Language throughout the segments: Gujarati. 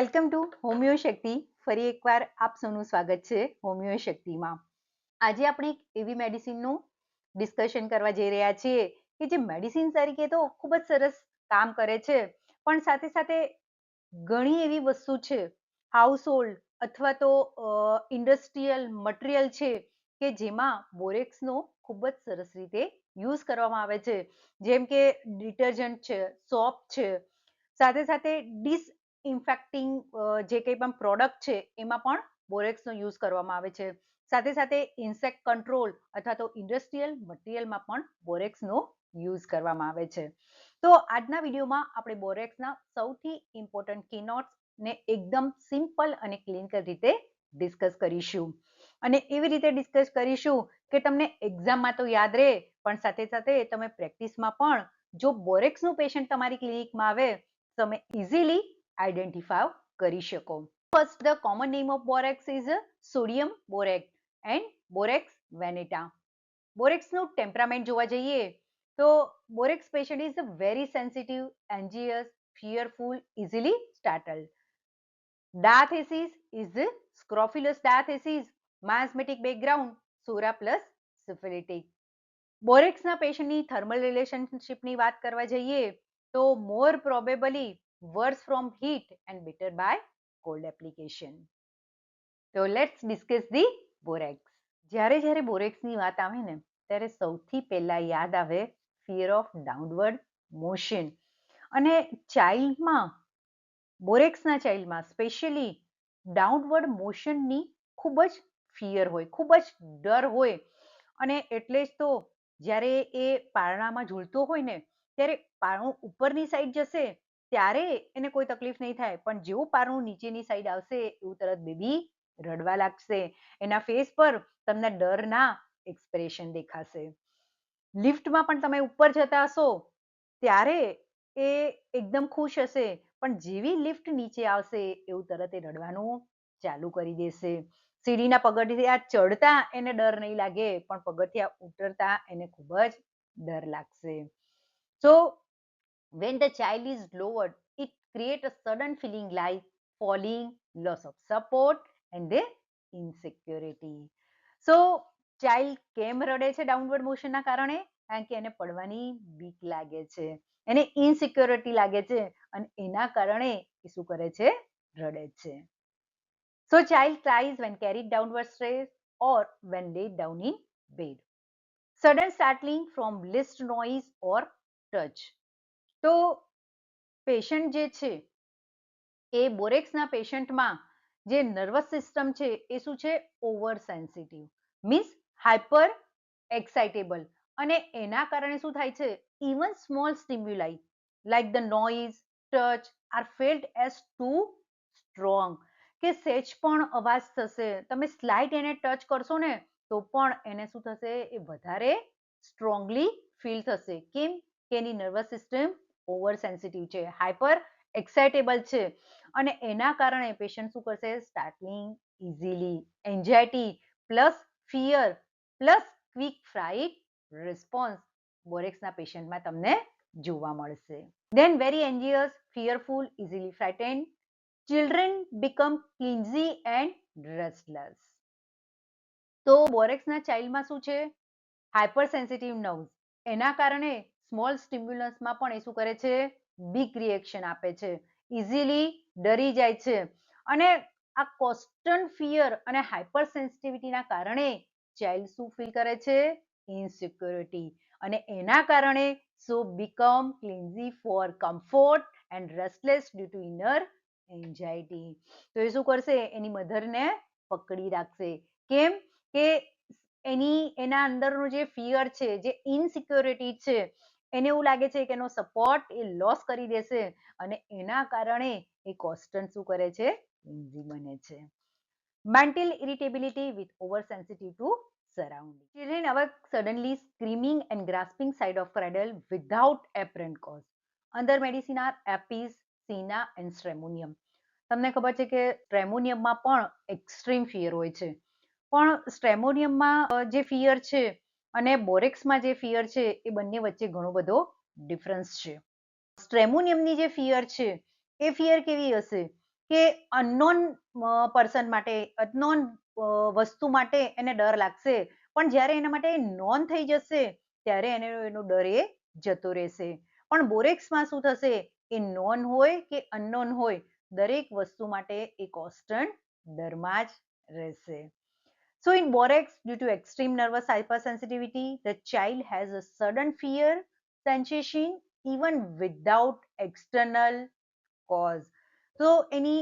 વેલકમ ટુ હોમિયો શક્તિ. ફરી એકવાર આપ સૌનું સ્વાગત છે હોમિયો શક્તિમાં. આજે આપણે એક એવી મેડિસિનનું ડિસ્કશન કરવા જઈ રહ્યા છીએ કે જે મેડિસિન તરીકે તો ખૂબ જ સરસ કામ કરે છે, પણ સાથે સાથે ઘણી એવી વસ્તુ છે, હાઉસ હોલ્ડ અથવા તો ઇન્ડસ્ટ્રીયલ મટીરિયલ છે કે જેમાં બોરેક્સનો ખૂબ જ સરસ રીતે યુઝ કરવામાં આવે છે, જેમ કે ડિટર્જન્ટ છે, સોપ છે, સાથે સાથે ડિસઇન્ફેક્ટિંગ જે કંઈ પણ પ્રોડક્ટ છે એમાં પણ બોરેક્સનો યુઝ કરવામાં આવે છે. સાથે સાથે ઇન્સેક્ટ કંટ્રોલ અથવા તો ઇન્ડસ્ટ્રીયલ મટીરિયલમાં પણ બોરેક્સનો યુઝ કરવામાં આવે છે. તો આજના વિડીયોમાં આપણે બોરેક્સના સૌથી ઇમ્પોર્ટન્ટ કીનોટ્સ ને એકદમ સિમ્પલ અને ક્લિનિકલ રીતે ડિસ્કસ કરીશું. અને એવી રીતે ડિસ્કસ કરીશું કે તમને એક્ઝામમાં તો યાદ રહે, પણ સાથે સાથે તમે પ્રેક્ટિસમાં પણ જો બોરેક્સનું પેશન્ટ તમારી ક્લિનિકમાં આવે તમે ઇઝીલી આઈડેન્ટિફાય કરી શકો. First, the common name of borax is sodium borate and borax veneta. બોરેક્સનું ટેમ્પરામેન્ટ જોવા જઈએ તો borax patient is very sensitive, anxious, fearful, easily startled. Diathesis is scrofulous diathesis, miasmatic background, sora plus syphilitic. બોરેક્સના પેશન્ટની થર્મલ રિલેશનશિપની વાત કરવા જઈએ તો more probably worse from heat and better by cold application. તો લેટ્સ ડિસ્કસ ધી બોરેક્સ. જ્યારે બોરેક્સની વાત આવે ને ત્યારે સૌથી પહેલા યાદ આવે ફિયર ઓફ ડાઉનવર્ડ મોશન. અને ચાઇલ્ડમાં, બોરેક્સના ચાઇલ્ડમાં સ્પેશિયલી ડાઉનવર્ડ મોશનની ખૂબ જ ફિયર હોય, ખૂબ જ ડર હોય. અને એટલે જ તો જ્યારે એ પારણામાં ઝૂલતો હોય ને ત્યારે પારણું ઉપરની સાઈડ જશે ત્યારે એને કોઈ તકલીફ નહીં થાય, પણ જેવું પારણું નીચેની સાઈડ આવશે એવું તરત બેબી રડવા લાગશે. એના ફેસ પર તમને ડરના એક્સપ્રેશન દેખાશે. લિફ્ટમાં પણ તમે ઉપર જતા હશો ત્યારે એ એકદમ ખુશ હશે, પણ જેવી લિફ્ટ નીચે આવશે એવું તરત એ રડવાનું ચાલુ કરી દેશે. સીડીના પગથિયા ચડતા એને ડર નહીં લાગે, પણ પગથિયા ઉતરતા એને ખૂબ જ ડર લાગશે. So when the child is lowered, it creates a sudden feeling like falling, loss of support and the insecurity. So child કેમ રડે છે ડાઉનવર્ડ મોશનના કારણે? કારણ કે એને પડવાની બીક લાગે છે, એને ઇનસિક્યોરિટી લાગે છે, અને એના કારણે એ શું કરે છે? રડે છે. So child cries when carried downward stairs or when laid down in bed. Sudden startling from least noise or touch. તો પેશન્ટ જે છે એ બોરેક્સના પેશન્ટમાં જે નર્વસ સિસ્ટમ છે એ શું છે? Over sensitive, means hyper excitable. અને એના કારણે શું થાય છે? Even small stimuli like the noise, touch are felt as too strong. કે સહેજ પણ અવાજ થશે, તમે સ્લાઇટ એને ટચ કરશો ને તો પણ એને શું થશે? એ વધારે સ્ટ્રોંગલી ફીલ થશે. કેમ કે એની નર્વસ સિસ્ટમ ઓવર સેન્સિટિવ છે, હાઇપર એક્સાઇટેબલ છે, અને એના કારણે પેશન્ટ શું કરશે? Startling easily, anxiety plus fear plus quick fright response બોરેક્સના પેશન્ટમાં તમને જોવા મળશે. Then very anxious, fearful, easily frightened. Children become clumsy and restless. તો બોરેક્સના ચાઇલ્ડમાં શું છે? હાઇપર સેન્સિટિવ નર્વ્સ, એના કારણે સ્મોલ સ્ટિમ્યુલસમાં પણ એ શું કરે છે? બિગ રિએક્શન આપે છે, ઇઝીલી ડરી જાય છે. અને આ કોન્સ્ટન્ટ ફિયર અને હાઇપર સેન્સિટિવિટીના કારણે ચાઇલ્ડ શું ફીલ કરે છે? ઇનસિક્યોરિટી. અને એના કારણે શું become clingy for comfort and restless due to inner anxiety. તો એ શું કરશે? એની મધરને પકડી રાખશે. કેમ કે એના અંદરનો જે ફિયર છે, જે ઇનસિક્યોરિટી છે, એને એવું લાગે છે કે એનો સપોર્ટ એ લોસ કરી દેશે, અને એના કારણે એ કોન્સ્ટન્ટ શું કરે છે? ઇઝી બને છે. Mental irritability with over sensitive to surrounding. Children awake suddenly screaming and grasping side of cradle without apparent cause. Other medicine are apis, sina and stramonium. તમને ખબર છે કે સ્ટ્રેમોનિયમમાં પણ એક્સ્ટ્રીમ ફિયર હોય છે, પણ સ્ટ્રેમોનિયમમાં જે ફિયર છે અને બોરેક્સમાં જે ફિયર છે એ બંને વચ્ચે ઘણો બધો ડિફરન્સ છે. સ્ટ્રેમોનિયમની જે ફિયર છે એ ફિયર કેવી હશે? કે અનનોન પર્સન માટે, અનનોન વસ્તુ માટે એને ડર લાગશે, પણ જ્યારે એના માટે નોન થઈ જશે ત્યારે એનો ડર એ જતો રહેશે. પણ બોરેક્સમાં શું થશે, એ નોન હોય કે અનનોન હોય, દરેક વસ્તુ માટે એ કોન્સ્ટન્ટ ડરમાં જ રહેશે. So in borax, due to extreme nervous hypersensitivity, the child has a sudden fear sensation even without external cause. તો એની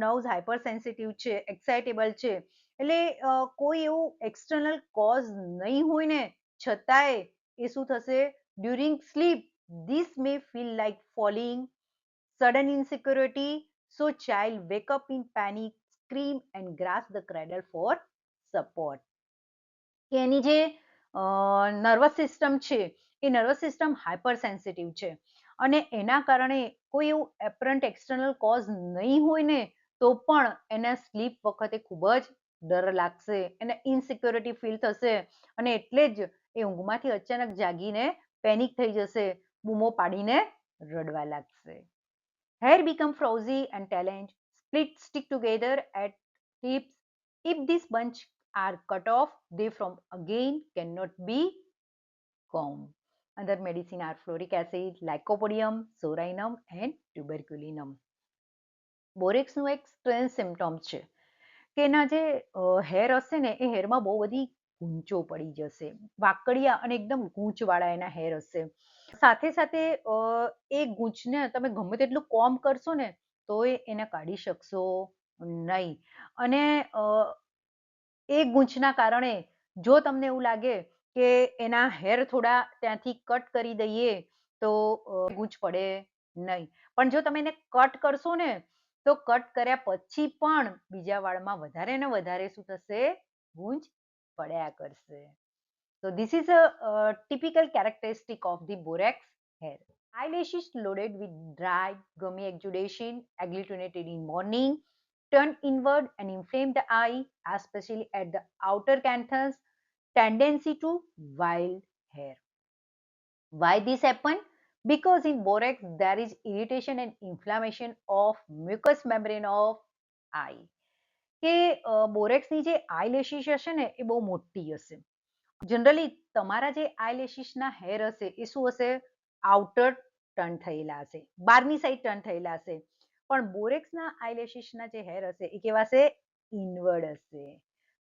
નર્વ્સ હાઇપર સેન્સિટિવ છે, એક્સાઇટેબલ છે, એટલે કોઈ એવું એક્સટર્નલ કોઝ નહીં હોય ને છતાંય એ શું થશે, during sleep this may feel like falling, sudden insecurity, so child wake up in panic, scream and grasp the cradle for support. કે એની જે નર્વસ સિસ્ટમ છે એ નર્વસ સિસ્ટમ હાઇપર સેન્સિટિવ છે અને એના કારણે કોઈ એવું એપરન્ટ એક્સટર્નલ કોઝ નહીં હોય ને તો પણ એને સ્લીપ વખતે ખૂબ જ ડર લાગશે, એને ઇનસિક્યોરિટી ફીલ થશે અને એટલે જ એ ઊંઘમાંથી અચાનક જાગીને પેનિક થઈ જશે, બૂમો પાડીને રડવા લાગશે. Hair become frowsy and talent, split stick together at tips. If this bunch are cut off, they from again cannot be combed. Other medicine are fluoric acid, lycopodium, sorinum and tuberculinum. બોરેક્સનું એક સ્ટ્રેન્થ સિમ્પટમ છે કે એના જે હેર હશે ને એ હેરમાં બહુ બધી ગૂંચો પડી જશે, વાકડિયા અને એકદમ ગૂંચવાળા એના હેર હશે. સાથે સાથે એ ગૂંચને તમે ગમે તેટલું કોમ કરશો ને તોય એને કાઢી શકશો નહીં. અને એ ગૂંચના કારણે જો તમને એવું લાગે કે એના હેર થોડા ત્યાંથી કટ કરી દઈએ તો ગૂંચ પડે નહીં, પણ જો તમે એને કટ કરશો ને તો કટ કર્યા પછી પણ બીજા વાળમાં વધારે ને વધારે શું થશે, ગૂંચ પડ્યા કરશે. So this is a typical characteristic of the borax hair. Eyelashes loaded with dry, gummy exudation, agglutinated in morning, turn inward and inflame the eye, especially at the outer canthus, tendency to wild hair. Why this happen? Because in borax there is irritation and inflammation of mucous membrane of eye. કે બોરેક્સની જે આઈલેશિસ હશે ને એ બહુ મોટી હશે. જનરલી તમારા જે આઈલેશિસના હેર હશે એ શું હશે, આઉટર ટર્ન થયેલા હશે, બહારની સાઈડ ટર્ન થયેલા હશે, પણ બોરેક્સના આઈલેશિસના જે હેર હશે એ કેવા હશે, ઇનવર્ડ હશે.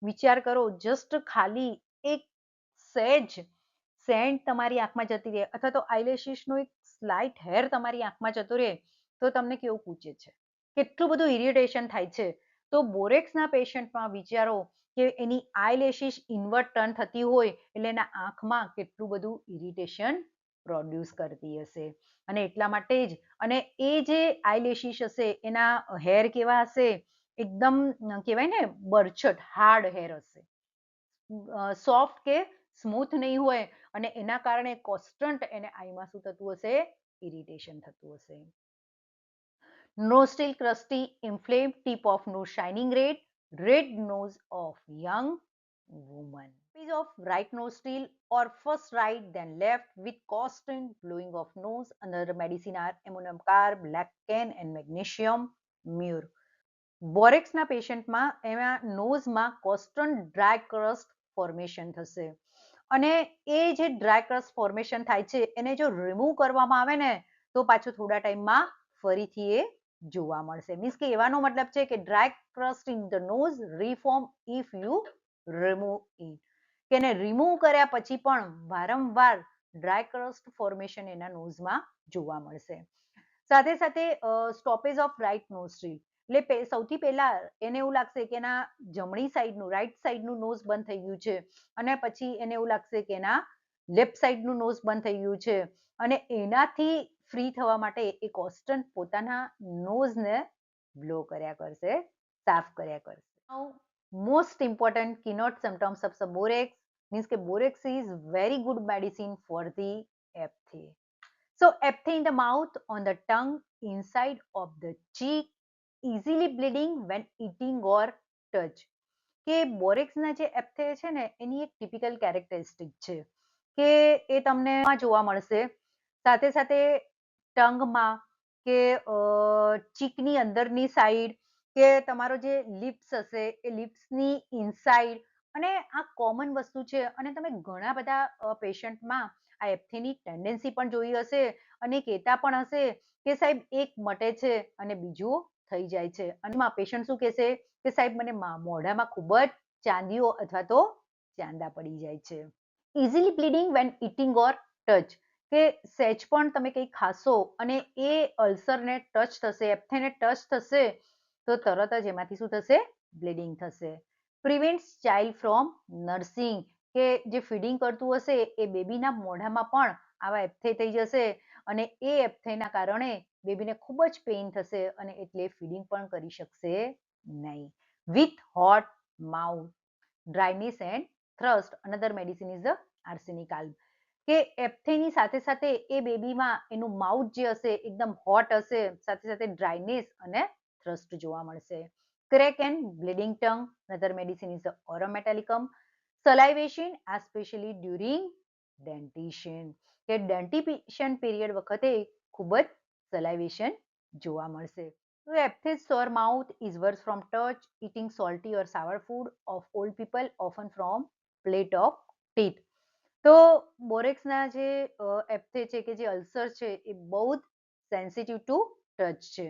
વિચાર કરો, જસ્ટ ખાલી એક સહેજ સેન્ટ તમારી આંખમાં જતી રહે અથવા તો આઈલેશિસનો એક સ્લાઇટ હેર તમારી આંખમાં જતો રહે તો તમને કેવું પૂછે છે, કેટલું બધું ઇરિટેશન થાય છે. તો બોરેક્સના પેશન્ટમાં વિચારો કે એની આઈલેશિસ ઇનવર્ડ ટર્ન થતી હોય એટલે એના આંખમાં કેટલું બધું ઇરિટેશન પ્રોડ્યુસ કરતી હશે. અને એટલા માટે જ અને એ જે આઈલેશિસ હશે એના હેર કેવા હશે, એકદમ કહેવાય ને બરછટ હાર્ડ હેર હશે, સોફ્ટ કે સ્મૂથ નહીં હોય અને એના કારણે કોન્સ્ટન્ટ એને આઈમાં શું થતું હશે, ઇરિટેશન થતું હશે. Nostril crusty, inflamed, tip of nose shining red nose of young woman. Piece of right nostril or first right then left with constant blowing of nose. Another medicine are ammonium carb, leccan and magnesium mure. બોરેક્સના પેશન્ટમાં એમાં નોઝમાં કોન્સ્ટન્ટ ડ્રાય ક્રસ્ટ ફોર્મેશન થશે અને એ જે ડ્રાય ક્રસ્ટ ફોર્મેશન થાય છે એને જો રિમૂવ કરવામાં આવે ને તો પાછું થોડા ટાઈમમાં ફરીથી એ જોવા મળશે. મીન્સ કે એવાનો મતલબ છે કે dry crust in the nose reform if you remove it, કે એને રિમૂવ કર્યા પછી પણ વારંવાર ડ્રાય ક્રસ્ટ ફોર્મેશન એના નોઝમાં જોવા મળશે. સાથે સાથે સ્ટોપેજ ઓફ રાઇટ નોસ્ટ્રીલ, એટલે સૌથી પહેલા એને એવું લાગશે કે એના જમણી સાઈડનું રાઈટ સાઈડનું નોઝ બંધ થઈ ગયું છે અને પછી એને એવું લાગશે કે એના લેફ્ટ સાઈડનું નોઝ બંધ થઈ ગયું છે અને એનાથી ફ્રી થવા માટે એ કોન્સ્ટન્ટ પોતાના નોઝને બ્લો કર્યા કરશે, સાફ કર્યા કરશે. Now, most important keynote symptoms of the borax means કે borax is very good medicine for the apathy. So apathy in the mouth, on the tongue, inside of the cheek, easily bleeding when eating or touch. કે બોરેક્સના જે એપ્થે છે ને એની એક ટિપિકલ કેરેક્ટરિસ્ટિક છે કે એ તમને જોવા મળશે. સાથે સાથે ટંગમાં કે ચીકની અંદરની સાઈડ કે તમારો જે લિપ્સ હશે એ લિપ્સની ઇનસાઇડ, અને આ કોમન વસ્તુ છે અને તમે ઘણા બધા પેશન્ટમાં આ એપ્થેની ટેન્ડન્સી પણ જોઈ હશે અને કહેતા પણ હશે કે સાહેબ એક મટે છે અને બીજું થઈ જાય છે, અને પેશન્ટ શું કહેશે કે સાહેબ મને મોઢામાં ખૂબ જ ચાંદીઓ અથવા તો ચાંદા પડી જાય છે. ઇઝીલી બ્લીડિંગ વેન ઇટિંગ ઓર ટચ, કે સહેજ પણ તમે કંઈ ખાશો અને એ અલ્સરને ટચ થશે, એપ્થેને ટચ થશે, તો તરત જ એમાંથી શું થશે? બ્લીડિંગ થશે. પ્રિવેન્ટ્સ ચાઇલ્ડ ફ્રોમ નર્સિંગ, કે જે ફીડિંગ કરતું હશે એ બેબીના મોઢામાં પણ આવા એપ્થે થઈ જશે અને એ એપ્થેના કારણે બેબીને ખૂબ જ પેઇન થશે અને એટલે ફીડિંગ પણ કરી શકશે નહીં. With hot mouth, dryness and thirst, another medicine is the arsenic alb, કે એપ્થેની સાથે સાથે એ બેબીમાં એનું માઉથ જે હશે એકદમ હોટ હશે, સાથે સાથે ડ્રાયનેસ અને થ્રસ્ટ જોવા મળશે. Crack and bleeding tongue, another medicine is the aurum metallicum. Salivation especially during dentition, કે ડેન્ટિશન પીરિયડ વખતે ખૂબ જ સલાઇવેશન જોવા મળશે. તો એપ્થેસ સોર mouth is worse from touch, eating salty or sour food of old people, often from plate of teeth. તો બોરેક્સના જે એપ્થે છે કે જે અલ્સર છે એ બહુ જ સેન્સિટિવ ટુ ટચ છે.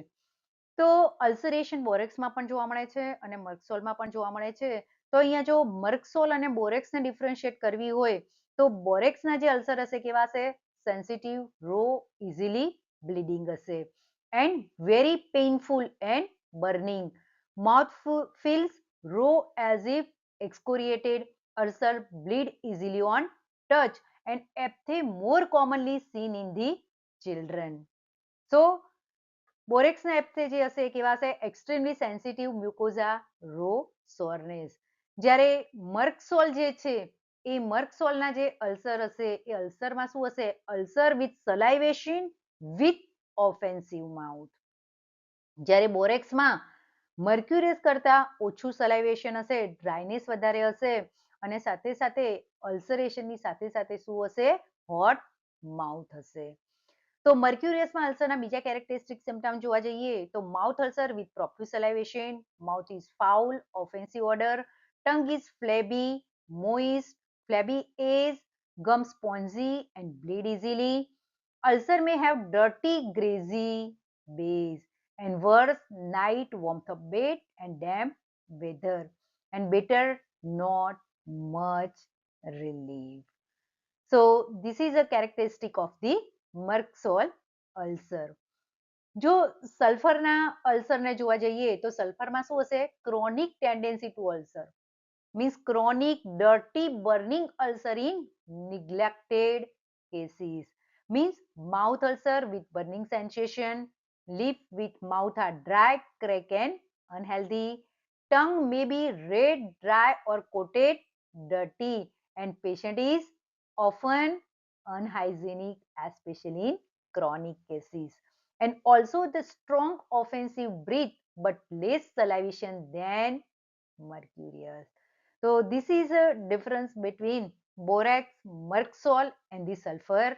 તો અલ્સરેશન બોરેક્સમાં પણ જોવા મળે છે અને મર્કસોલમાં પણ જોવા મળે છે. તો અહીંયા જો મર્કસોલ અને બોરેક્સને ડિફરન્શિએટ કરવી હોય તો બોરેક્સના જે અલ્સર હશે કેવા હશે? સેન્સિટિવ, રો, ઇઝીલી બ્લીડિંગ હશે and very painful and burning. Mouth feels raw as if excoriated. Ulcer bleed easily on touch and aphthe more commonly seen in the children. So બોરેક્સના એપ્થે જે હશે એ કેવા હશે? Extremely sensitive, mucosa, raw, soreness. જ્યારે મર્કસોલ જે છે એ મર્કસોલના જે અલ્સર હશે એ અલ્સરમાં શું હશે? Ulcer with salivation with offensive mouth. જ્યારે બોરેક્સમાં મર્ક્યુરિયસ કરતા ઓછું સલાઇવેશન હશે, ડ્રાયનેસ વધારે હશે અને સાથે સાથે અલ્સરેશનની સાથે સાથે શું હશે? હોટ માઉથ હશે. તો મર્ક્યુરિયસમાં અલ્સરના બીજા કેરેક્ટરિસ્ટિક સિમ્પટમ જોવા જઈએ તો mouth ulcer with profuse salivation, mouth is foul, offensive odour, tongue is flabby, moist, flabby edge, gums spongy and bleed easily. Ulcer may have dirty greasy base and worse night warmth of bed and damp weather and better not much relief. So this is a characteristic of the merc sol ulcer. જો સલ્ફરના અલ્સરને જોવા જઈએ તો સલ્ફરમાં શું હશે? Chronic tendency to ulcer, means chronic dirty burning ulcer in neglected cases, means mouth ulcer with burning sensation, lip with mouth are dry, crack and unhealthy, tongue may be red, dry or coated, dirty and patient is often unhygienic, especially in chronic cases. And also the strong offensive breath but less salivation than mercurius. So this is a difference between borax, merxol and the sulfur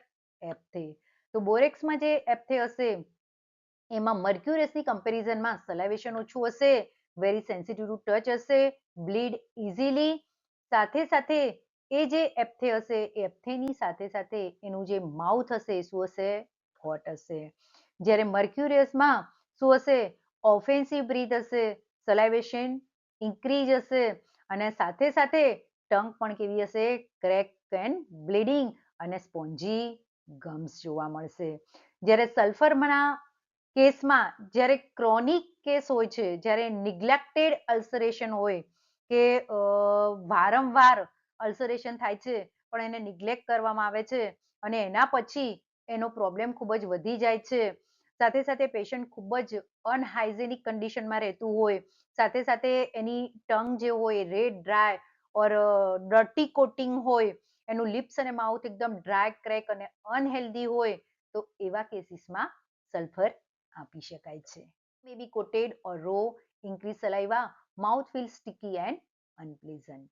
એપ્થે. તો બોરેક્સમાં જે એપ્થે હશે એમાં મર્ક્યુરિયસની કમ્પેરિઝનમાં સલાઇવેશન ઓછું હશે, વેરી સેન્સિટિવ ટુ ટચ હશે, બ્લીડ ઇઝીલી, સાથે સાથે એ જે એપ્થે હશે એ એપ્થેની સાથે સાથે એનું જે માઉથ હશે એ શું હશે? હોટ હશે. જ્યારે મર્ક્યુરિયસમાં શું હશે? ઓફેન્સિવ બ્રીથ હશે, સલાઇવેશન ઇન્ક્રીઝ હશે અને સાથે સાથે ટંગ પણ કેવી હશે? ક્રેક એન્ડ બ્લીડિંગ અને સ્પોન્જી ગમ્સ જોવા મળશે. જ્યારે સલ્ફરના કેસમાં જ્યારે ક્રોનિક કેસ હોય છે, જ્યારે નિગ્લેક્ટેડ અલ્સરેશન હોય કે વારંવાર અલ્સરેશન થાય છે પણ એને નિગ્લેક્ટ કરવામાં આવે છે અને એના પછી એનો પ્રોબ્લેમ ખૂબ જ વધી જાય છે, સાથે સાથે પેશન્ટ ખૂબ જ અનહાઇજેનિક કન્ડિશનમાં રહેતું હોય, સાથે સાથે એની ટંગ જે હોય રેડ, ડ્રાય ઓર ડર્ટી કોટિંગ હોય, એનું લિપ્સ અને માઉથ એકદમ ડ્રાય, ક્રેક અને અનહેલ્ધી હોય, તો એવા કેસીસમાં સલ્ફર આપી શકાય છે. મે બી coated or row, increase saliva, mouth feels sticky and unpleasant.